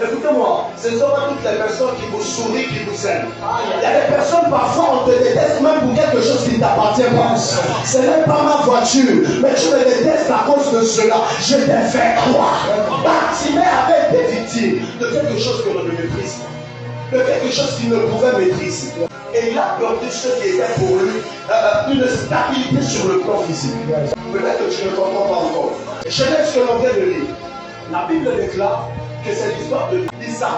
Écoutez-moi, ce ne sont pas toutes les personnes qui vous sourient, qui vous aiment. Il y a des personnes, parfois, on te déteste même pour quelque chose qui ne t'appartient pas. Ce n'est pas ma voiture, mais tu me détestes à cause de cela. Je t'ai fait croire. Bartimée avait été victime de quelque chose que l'on ne méprise pas, de quelque chose qu'il ne pouvait maîtriser. Et il a perdu ce qui était pour lui une stabilité sur le plan physique. Peut-être que tu ne comprends pas encore. Genèse que l'on vient de lire. La Bible déclare que c'est l'histoire de Isaac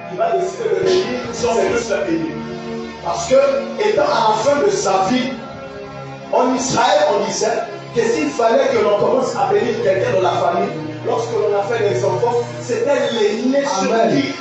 qui va décider de bénir son les deux bénis. Parce que, étant à la fin de sa vie, en Israël, on disait que s'il fallait que l'on commence à bénir quelqu'un dans la famille, lorsque l'on a fait des enfants, c'était l'aîné sur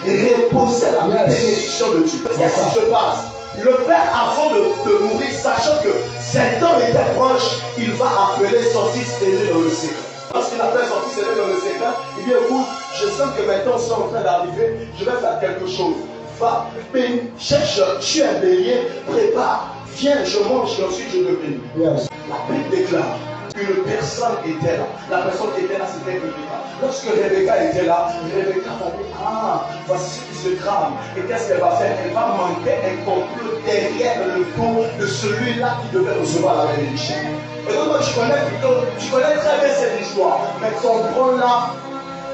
qui reposait la bénédiction de Dieu. Qu'est-ce qui se passe? Le père, avant de mourir, sachant que cet homme était proche, il va appeler son fils aîné dans le secret. Lorsqu'il appelle son fils aîné dans le secret, il dit écoute, je sens que maintenant nous sommes en train d'arriver, je vais faire quelque chose. Va, bénis, cherche, tu es bélier, prépare, viens, je mange et ensuite je te bénis. Yes. La Bible déclare qu'une personne était là. La personne qui était là, c'était Rebecca. Lorsque Rebecca était là, Rebecca va dire ah, voici ce qui se trame. Et qu'est-ce qu'elle va faire? Elle va monter un complot derrière le dos de celui-là qui devait recevoir la bénédiction. Et donc, tu connais très bien cette histoire, mais comprends-la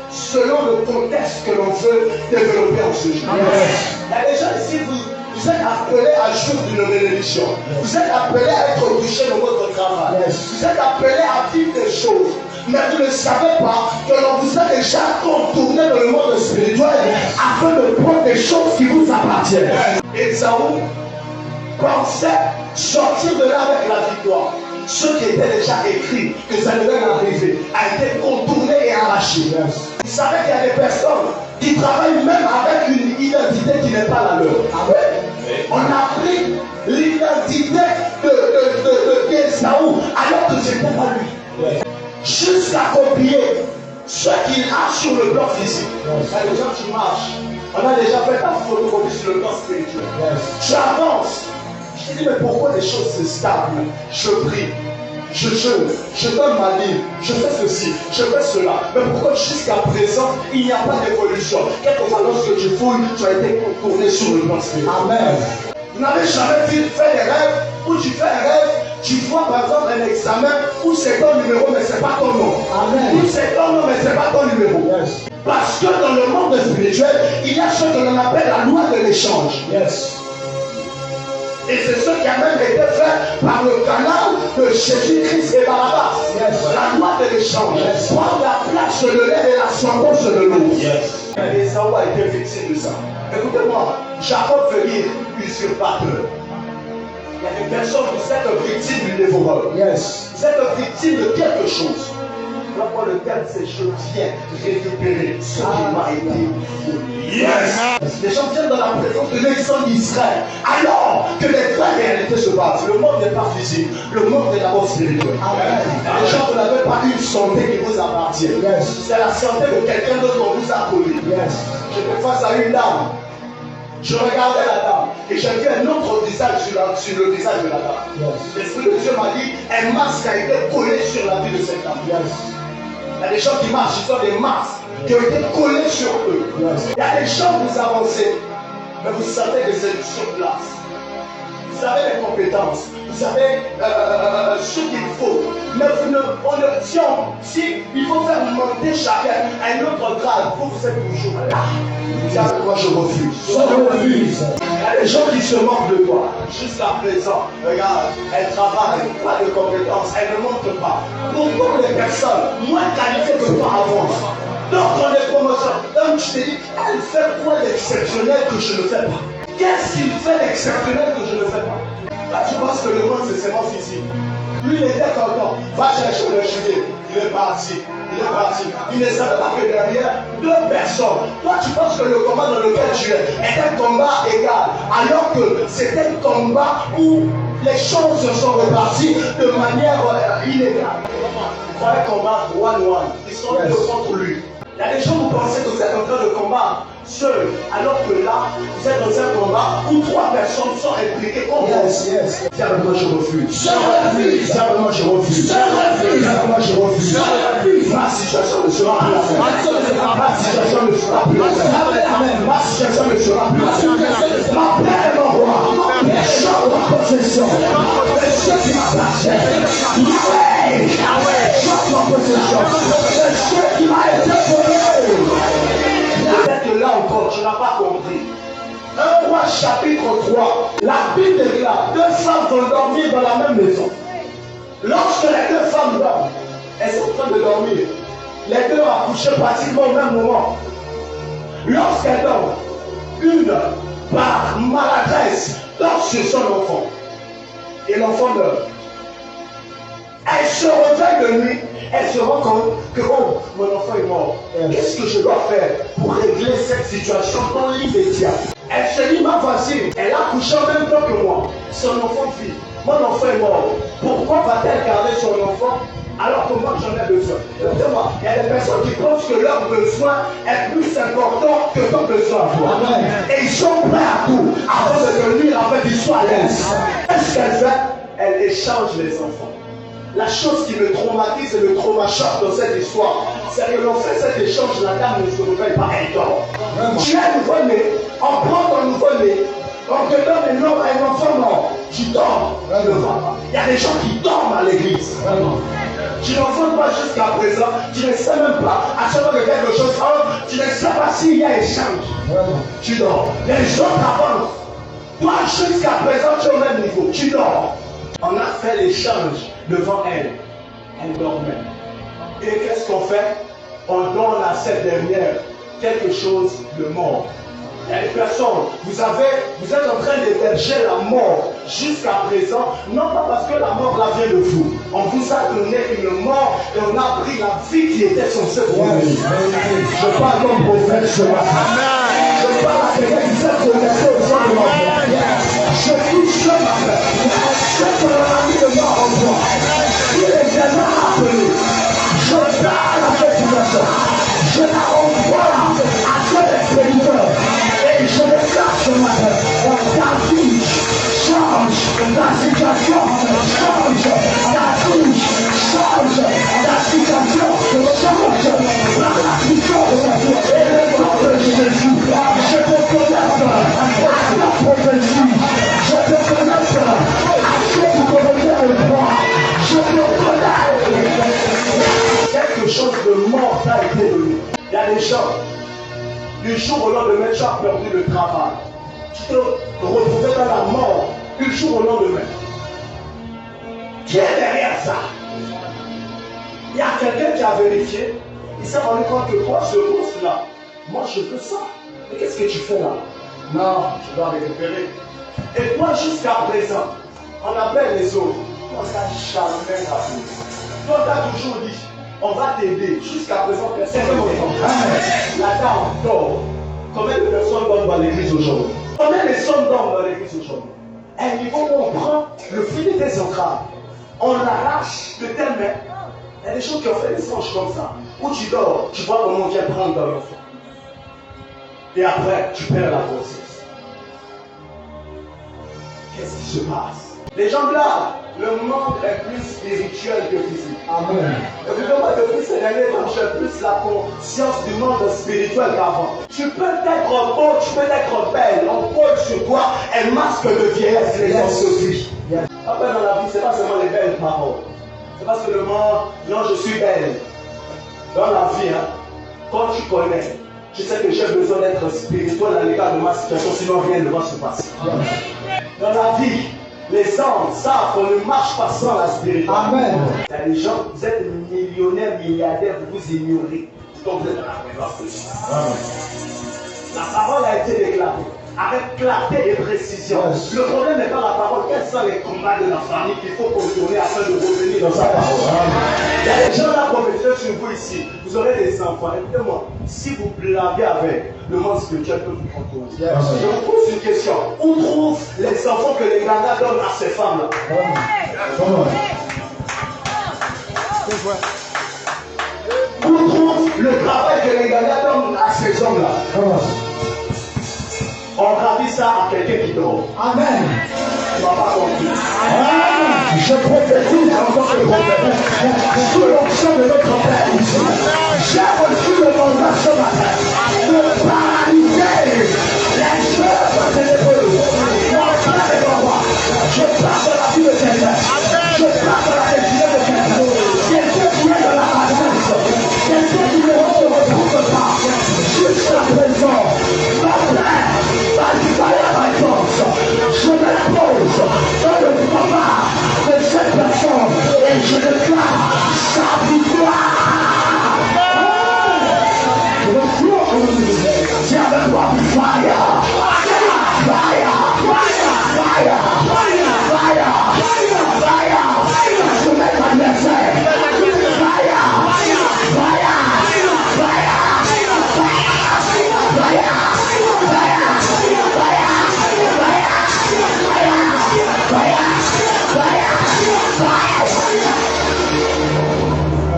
selon le contexte que l'on veut développer en ce jour. Il y a des gens ici, vous êtes appelés à jouir d'une bénédiction. Vous êtes appelés à être touchés dans votre travail. Vous êtes appelés à vivre des choses. Mais vous ne savez pas que l'on vous a déjà contourné dans le monde spirituel afin de prendre des choses qui vous appartiennent. Ésaü pensait sortir de là avec la victoire. Ce qui était déjà écrit, que ça devait arriver, a été contourné et arraché. Vous savez qu'il y a des personnes qui travaillent même avec une identité qui n'est pas la leur. Amen. On a pris l'identité d'Ésaü alors que ce n'était pas lui. Jusqu'à copier ce qu'il a sur le plan physique. Il y a des gens qui marchent. On a déjà fait ta photocopie sur le plan spirituel. Tu avances. Je te dis, mais pourquoi les choses se stagnent? Je prie, je jeûne, je donne ma vie, je fais ceci, je fais cela. Mais pourquoi jusqu'à présent, il n'y a pas d'évolution? Quelquefois, lorsque tu fouilles, tu as été contourné sur le plan spirituel. Amen. Vous n'avez jamais fait des rêves où tu fais un rêve, tu vois par exemple un examen où c'est ton numéro, mais ce n'est pas ton nom. Amen. Où c'est ton nom, mais ce n'est pas ton numéro. Yes. Parce que dans le monde spirituel, il y a ce que l'on appelle la loi de l'échange. Yes. Et c'est ce qui a même été fait par le canal de Jésus-Christ et Barabbas. Yes. La loi de l'échange. Yes. Prendre la place de lait et la sentence de l'eau. Yes. Ésaü a été victime de ça. Écoutez-moi, Jacob veut dire usurpateur. Il y a des personnes qui sont victimes du dévoreur. Yes. Vous êtes victime de quelque chose. Pourquoi le terme c'est je viens récupérer ce qui m'a été volé. Yes. Les gens viennent dans la présence de l'exemple d'Israël. Alors que les vraies réalités se passent. Le monde n'est pas physique. Le monde est d'abord spirituel. Les gens, vous n'avez pas une santé qui vous appartient. Yes. C'est la santé de quelqu'un d'autre qu'on vous a collé. Yes. J'étais face à une dame. Je regardais la dame et j'ai vu un autre visage sur le visage de la dame. Yes. L'Esprit de Dieu m'a dit un masque a été collé sur la vie de cette dame. Yes. Il y a des gens qui marchent, ils ont des masques qui ont été collés sur eux. Yes. Il y a des gens, vous avancez, mais vous savez que c'est sur place. Vous avez les compétences, vous avez ce qu'il faut. Mais si il faut faire monter chacun à un autre grade, vous êtes toujours là. Moi je refuse. Je refuse. Il y a des gens qui se moquent de toi. Jusqu'à présent, regarde, elle travaille, pas de compétences, elle ne montre pas. Pourquoi les personnes moins qualifiées que toi avancent? Donc on est promotion. Donc tu te dis, elle fait quoi d'exceptionnel que je ne fais pas? Qu'est-ce qu'il fait d'exceptionnel que je ne fais pas? Là tu penses que le monde c'est seulement physique. Lui il était content, va chercher le gilet, il est parti. Il ne savait pas que derrière deux personnes. Toi tu penses que le combat dans lequel tu es est un combat égal, alors que c'est un combat où les choses se sont reparties de manière illégale. Il fallait combattre one-one. Ils sont deux contre lui. Il y a des gens où vous pensez que vous êtes en train de combattre seul, alors que là, vous êtes dans un combat où trois personnes sont impliquées contre vous. Diablement, je refuse. Diablement, je refuse. Diablement, je refuse. Ma situation ne sera plus la même. Ma situation ne sera plus la même. possession. Le Dieu qui m'appartient. Yahweh, chante ma possession. Le Dieu qui m'a été donné. Peut-être que là encore, tu n'as pas compris. 1 Roi chapitre 3, la Bible déclare 2 femmes vont dormir dans la même maison. Lorsque les 2 femmes dorment, elles sont en train de dormir. Les 2 ont accouché pratiquement au même moment. Lorsqu'elles dorment, une par maladresse dort sur son enfant. Et l'enfant meurt. Elle se réveille de nuit, elle se rend compte que oh, mon enfant est mort. Qu'est-ce que je dois faire pour régler cette situation dans l'immédiat? Elle se dit, ma voisine, elle a couché en même temps que moi. Son enfant vit. Mon enfant est mort. Pourquoi va-t-elle garder son enfant alors que moi j'en ai besoin? Écoutez-moi, il y a des personnes qui pensent que leur besoin est plus important que ton besoin à toi. Et ils sont prêts à tout avant de devenir en fait ils soient à l'aise. Qu'est-ce qu'elle fait? Elle échange les enfants. La chose qui me traumatise et me traumachoque dans cette histoire, c'est que l'on fait cet échange, la dame ne se réveille pas, elle dort. Tu es nouveau-né, on prend ton nouveau-né, on te donne un enfant mort, tu dors, tu ne vas pas. Il y a des gens qui dorment à l'église. Tu n'en vois pas jusqu'à présent, tu ne sais même pas. À chaque fois que quelque chose entre, tu ne sais pas s'il y a échange. Tu dors. Les autres avancent. Toi, jusqu'à présent, tu es au même niveau. Tu dors. On a fait l'échange devant elle. Elle dormait. Et qu'est-ce qu'on fait? On donne à cette dernière quelque chose de mort. Il y a des personnes, vous êtes en train d'héberger la mort jusqu'à présent, non pas parce que la mort là vient de vous. On vous a donné une mort et on a pris la vie qui était censée vous donner. Je parle comme prophète ce matin. Je parle à quelqu'un qui s'est connecté au sein de ma voix. Je touche ce matin. C'est que la vie de mort en toi. Il est tellement appelé. Je parle à cette situation. Je la renvoie à cet expéditeur. Et je déclare ce matin, ta vie change, ta situation change, ta vie change, ta situation change, par la puissance de la foi. Et le nom de Jésus, je te connecte à la prophétie, je te connecte à ce que tu connais le droit, je te connecte. Quelque chose de mort t'a été donné. Il y a des gens. Du jour au lendemain, tu as perdu le travail. Tu te retrouvais dans la mort du jour au lendemain. Qui est derrière ça? Il y a quelqu'un qui a vérifié. Il s'est rendu compte que toi, ce poste-là, moi je veux ça. Mais qu'est-ce que tu fais là? Non, je dois récupérer. Et toi, jusqu'à présent, on appelle les autres. On n'a jamais appelé. Toi, tu as toujours dit. On va t'aider. Jusqu'à présent, personne ne t'entend. La dame dort. Combien de personnes dorment dans l'église aujourd'hui? Combien de personnes dorment dans l'église aujourd'hui? À un niveau où on prend le filet des entrailles, on l'arrache de telle main. Il y a des gens qui ont fait des anges comme ça. Où tu dors, tu vois comment on vient prendre dans l'enfant. Et après, tu perds la grossesse. Qu'est-ce qui se passe? Les gens là, le monde est plus spirituel que physique. Amen. Évidemment, depuis ces derniers temps, j'ai plus la conscience du monde spirituel qu'avant. Tu peux être beau, tu peux être belle. On pose sur toi un masque de vieillesse, les gens se fuient. Après, dans la vie, ce n'est pas seulement les belles paroles. C'est parce que le monde, non, je suis belle. Dans la vie, quand tu connais, tu sais que j'ai besoin d'être spirituel à l'égard de ma situation, sinon rien ne va se passer. Dans la vie, les hommes savent qu'on ne marche pas sans la spiritualité. Amen. Il y a des gens, vous êtes millionnaires, milliardaires, vous vous ignorez. Donc vous êtes dans la présence de Dieu. La parole a été déclarée avec clarté et précision. Le problème n'est pas la parole. Quels sont les combats de la famille qu'il faut contourner afin de revenir dans sa parole? Il y a des gens là prophétisés sur vous ici. Vous aurez des enfants. Écoutez-moi, si vous blaguez avec, le monde spirituel peut vous contourner. Je vous pose une question. Où trouvent les enfants que les gagnants donnent à ces femmes-là? Où trouve le travail que les gagnants donnent à ces hommes-là? On gravit ça à quelqu'un qui dort. Amen. Tu n'as pas compris. Amen. Je prophétise en tant que prophète. Sous l'onction de notre Père ici, j'ai reçu le mandat ce matin de paralyser les œuvres ténébreuses. Je place dans la vie de quelqu'un. Je place dans la vie.